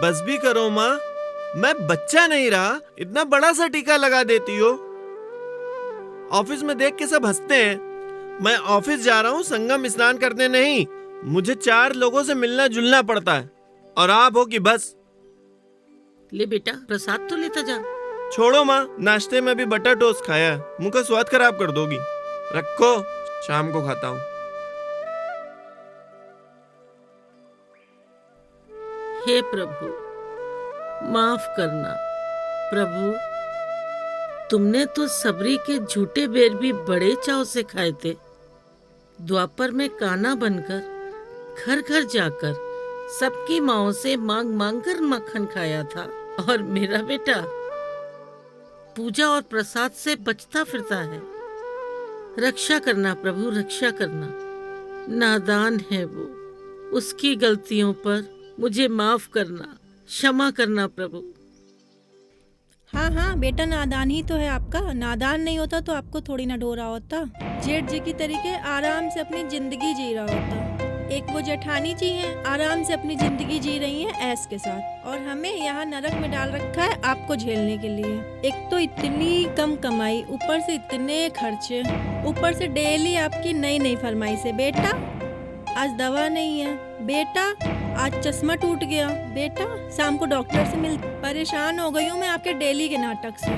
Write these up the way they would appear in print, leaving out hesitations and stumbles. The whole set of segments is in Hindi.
बस भी करो माँ, मैं बच्चा नहीं रहा, इतना बड़ा सा टीका लगा देती हो। ऑफिस में देख के सब हंसते हैं। मैं ऑफिस जा रहा हूँ संगम स्नान करने नहीं, मुझे 4 लोगों से मिलना जुलना पड़ता है, और आप हो कि बस। ले बेटा, प्रसाद तो लेता जा। छोड़ो माँ, नाश्ते में भी बटर टोस्ट खाया है, मुंह का स्वाद खराब कर दोगी। रखो, शाम को खाता हूँ। हे प्रभु, माफ करना। प्रभु, तुमने तो सबरी के झूठे बेर भी बड़े चाव से खाए थे। द्वापर में काना बनकर घर घर जाकर सबकी माओं से मांग मांग कर मक्खन खाया था, और मेरा बेटा पूजा और प्रसाद से बचता फिरता है। रक्षा करना प्रभु, रक्षा करना। नादान है वो, उसकी गलतियों पर मुझे माफ करना, क्षमा करना प्रभु। हाँ हाँ बेटा, नादान ही तो है आपका। नादान नहीं होता तो आपको थोड़ी ना ढो रहा होता। जेठ जी की तरीके आराम से अपनी जिंदगी जी रहा होता। एक वो जेठानी जी हैं, आराम से अपनी जिंदगी जी रही हैं ऐश के साथ, और हमें यहाँ नरक में डाल रखा है आपको झेलने के लिए। एक तो इतनी कम कमाई, ऊपर से इतने खर्चे, ऊपर से डेली आपकी नई नई फरमाइशें। बेटा आज दवा नहीं है, बेटा आज चश्मा टूट गया, बेटा शाम को डॉक्टर से मिल। परेशान हो गई हूँ मैं आपके डेली के नाटक से।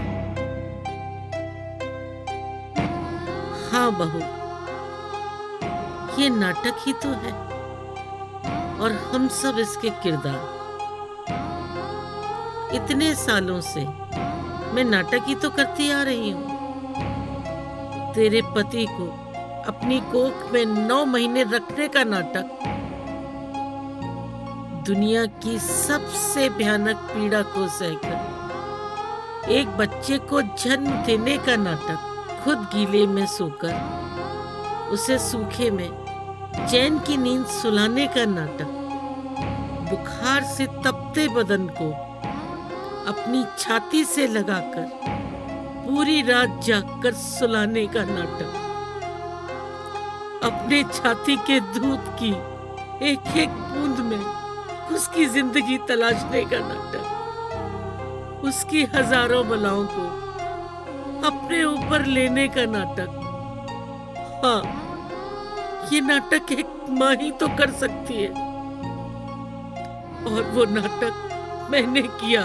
हाँ बहू, ये नाटक ही तो है, और हम सब इसके किरदार। इतने सालों से मैं नाटक ही तो करती आ रही हूँ। तेरे पति को अपनी कोख में 9 महीने रखने का नाटक, दुनिया की सबसे भयानक पीड़ा को सहकर एक बच्चे को जन्म देने का नाटक, खुद गीले में सोकर उसे सूखे में चैन की नींद सुलाने का नाटक, बुखार से तपते बदन को अपनी छाती से लगाकर पूरी रात जागकर सुलाने का नाटक, अपने छाती के दूध की एक एक बूंद में उसकी जिंदगी तलाशने का नाटक, उसकी हजारों बलाओं को अपने ऊपर लेने का नाटक। हाँ, ये नाटक एक माँ ही तो कर सकती है, और वो नाटक मैंने किया।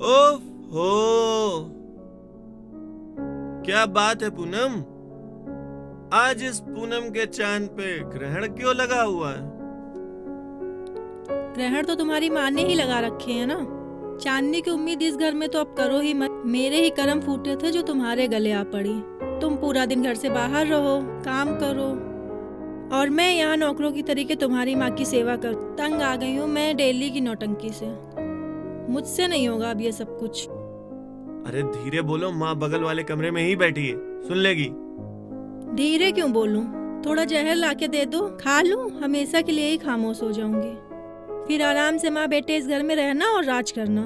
ओहो, क्या बात है पूनम, आज इस पूनम के चांद पे ग्रहण क्यों लगा हुआ है? ग्रहण तो तुम्हारी माँ ने ही लगा रखे हैं ना। चांदनी की उम्मीद इस घर में तो अब करो ही मत। मेरे ही कर्म फूटे थे जो तुम्हारे गले आ पड़ी। तुम पूरा दिन घर से बाहर रहो, काम करो, और मैं यहाँ नौकरों की तरीके तुम्हारी माँ की सेवा कर। तंग आ गई हूँ मैं डेली की नौटंकी से। मुझसे नहीं होगा अब ये सब कुछ। अरे धीरे बोलो, माँ बगल वाले कमरे में ही बैठी है, सुन लेगी। धीरे क्यों बोलूं? थोड़ा जहर लाके दे दो, खा लूं, हमेशा के लिए ही खामोश हो जाऊंगी। फिर आराम से माँ बेटे इस घर में रहना और राज करना।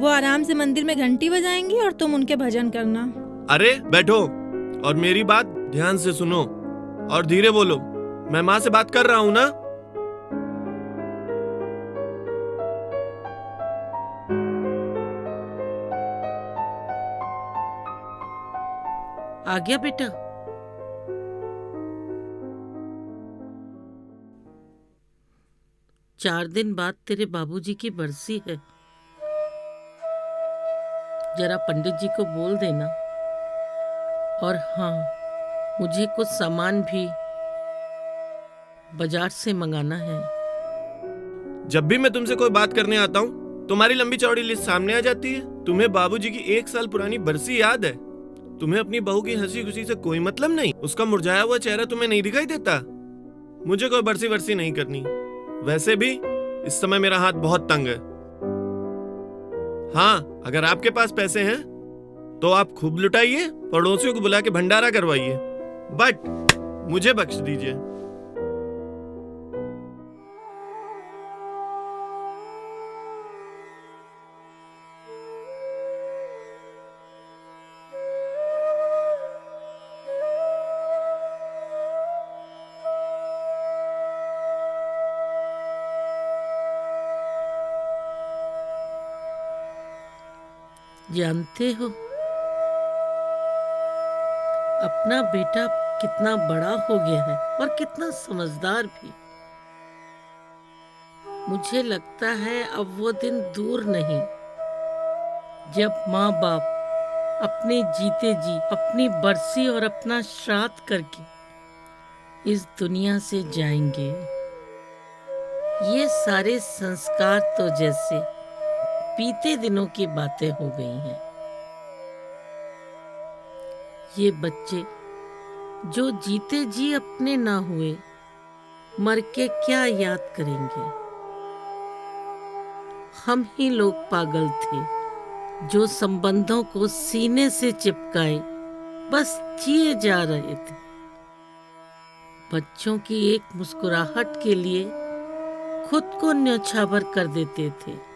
वो आराम से मंदिर में घंटी बजाएंगी और तुम उनके भजन करना। अरे बैठो और मेरी बात ध्यान से सुनो और धीरे बोलो। मैं माँ से बात कर रहा हूँ ना। आ गया बेटा? चार दिन बाद तेरे बाबूजी की बरसी है। जरा पंडित जी को बोल देना। और हाँ, मुझे कुछ सामान भी बाजार से मंगाना है। जब भी मैं तुमसे कोई बात करने आता हूँ तुम्हारी लंबी चौड़ी लिस्ट सामने आ जाती है। तुम्हें बाबूजी की 1 साल पुरानी बरसी याद है? तुम्हें अपनी बहू की हंसी खुशी से कोई मतलब नहीं? उसका मुरझाया हुआ चेहरा तुम्हें नहीं दिखाई देता? मुझे कोई बरसी वर्सी नहीं करनी। वैसे भी इस समय मेरा हाथ बहुत तंग है। हाँ, अगर आपके पास पैसे हैं तो आप खूब लुटाइए, पड़ोसियों को बुला के भंडारा करवाइए, बट मुझे बख्श दीजिए। जानते हो, अपना बेटा कितना बड़ा हो गया है और कितना समझदार भी। मुझे लगता है अब वो दिन दूर नहीं जब माँ बाप अपने जीते जी अपनी बरसी और अपना श्राद्ध करके इस दुनिया से जाएंगे। ये सारे संस्कार तो जैसे बीते दिनों की बातें हो गई हैं। ये बच्चे जो जीते जी अपने ना हुए, मर के क्या याद करेंगे? हम ही लोग पागल थे जो संबंधों को सीने से चिपकाए बस जिए जा रहे थे। बच्चों की एक मुस्कुराहट के लिए खुद को न्यौछावर कर देते थे।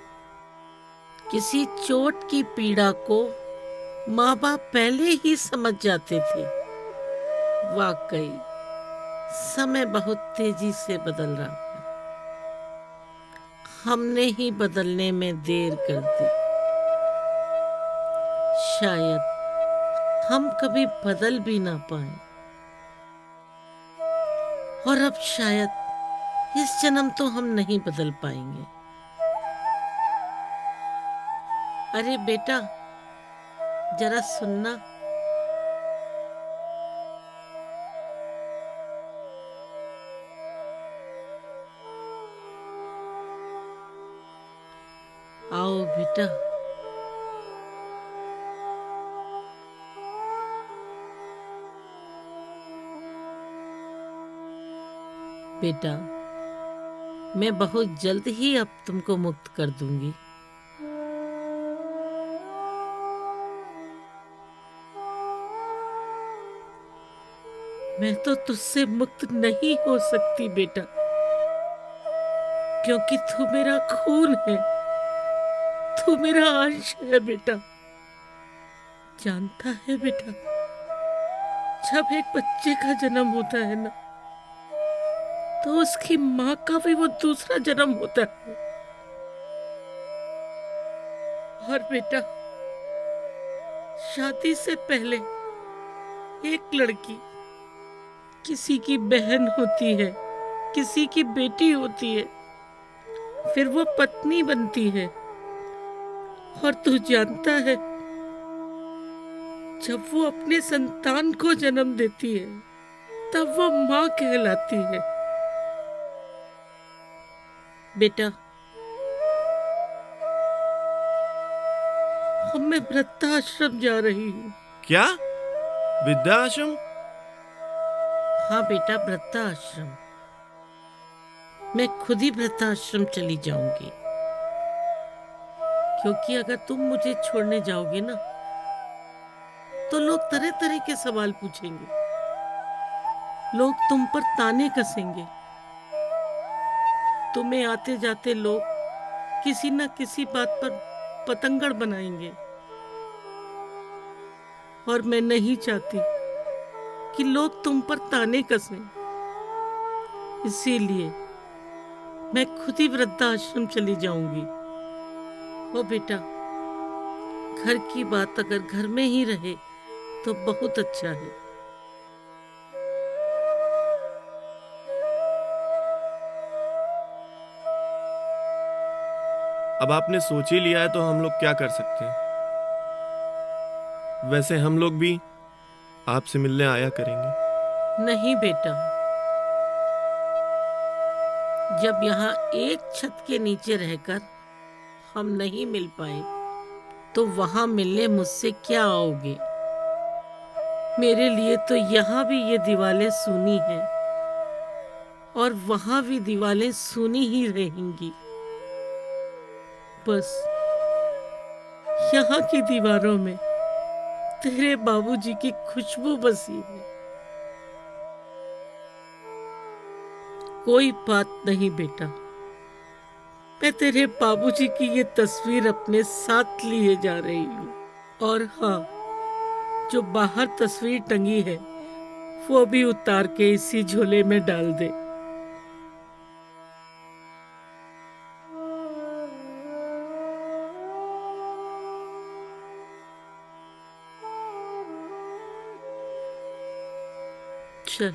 किसी चोट की पीड़ा को माँ बाप पहले ही समझ जाते थे। वाकई समय बहुत तेजी से बदल रहा है। हमने ही बदलने में देर कर दी। शायद हम कभी बदल भी ना पाए, और अब शायद इस जन्म तो हम नहीं बदल पाएंगे। अरे बेटा, जरा सुनना। आओ बेटा। बेटा, मैं बहुत जल्द ही अब तुमको मुक्त कर दूंगी। मैं तो तुझसे मुक्त नहीं हो सकती बेटा, क्योंकि तू मेरा खून है, तू मेरा अंश है बेटा। जानता है बेटा, जब एक बच्चे का जन्म होता है ना, तो उसकी माँ का भी वो दूसरा जन्म होता है। और बेटा, शादी से पहले एक लड़की किसी की बहन होती है, किसी की बेटी होती है, फिर वो पत्नी बनती है। और तू जानता है, जब वो अपने संतान को जन्म देती है तब वो माँ कहलाती है। बेटा, अब मैं वृद्धाश्रम जा रही हूँ। क्या? वृद्धाश्रम? हाँ बेटा, वृद्धाश्रम। मैं खुद ही वृद्धाश्रम चली जाऊंगी, क्योंकि अगर तुम मुझे छोड़ने जाओगे ना, तो लोग तरह तरह के सवाल पूछेंगे। लोग तुम पर ताने कसेंगे। तुम्हें आते जाते लोग किसी न किसी बात पर पतंगड़ बनाएंगे। और मैं नहीं चाहती कि लोग तुम पर ताने कसें। इसीलिए मैं खुद ही वृद्धाश्रम चली जाऊंगी। ओ बेटा, घर की बात अगर घर में ही रहे तो बहुत अच्छा है। अब आपने सोच ही लिया है तो हम लोग क्या कर सकते हैं। वैसे हम लोग भी आपसे मिलने आया करेंगे। नहीं बेटा, जब यहाँ एक छत के नीचे रहकर हम नहीं मिल पाए तो वहां मिलने मुझसे क्या आओगे? मेरे लिए तो यहाँ भी ये दीवारें सूनी हैं और वहां भी दीवारें सूनी ही रहेंगी। बस यहाँ की दीवारों में तेरे बाबूजी की खुशबू बसी है। कोई बात नहीं बेटा, मैं तेरे बाबूजी की ये तस्वीर अपने साथ लिए जा रही हूँ। और हाँ, जो बाहर तस्वीर टंगी है वो भी उतार के इसी झोले में डाल दे। चल।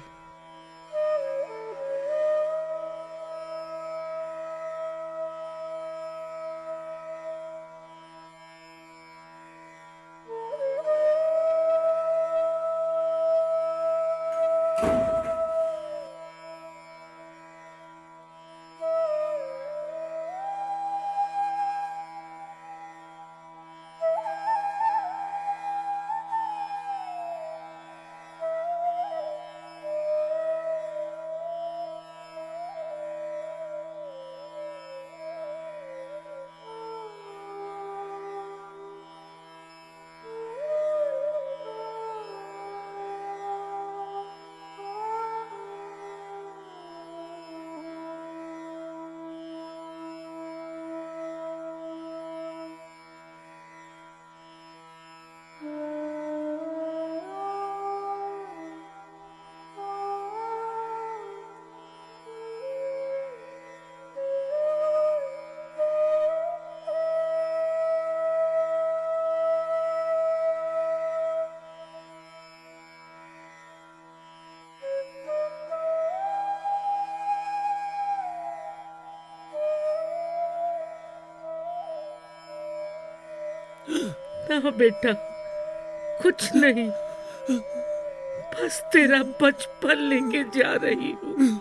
ना बेटा, कुछ नहीं, बस तेरा बचपन लेके जा रही हूँ।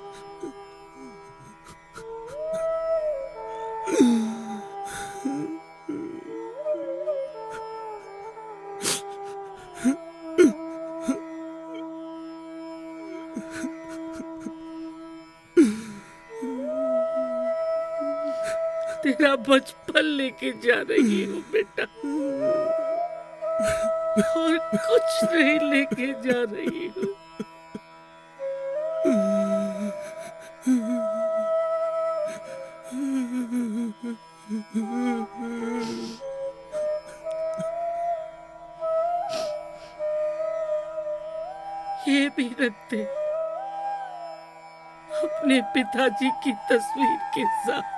तेरा बचपन लेके जा रही हूँ बेटा, और कुछ नहीं लेके जा रही हूँ। ये भी रख दे अपने पिताजी की तस्वीर के साथ।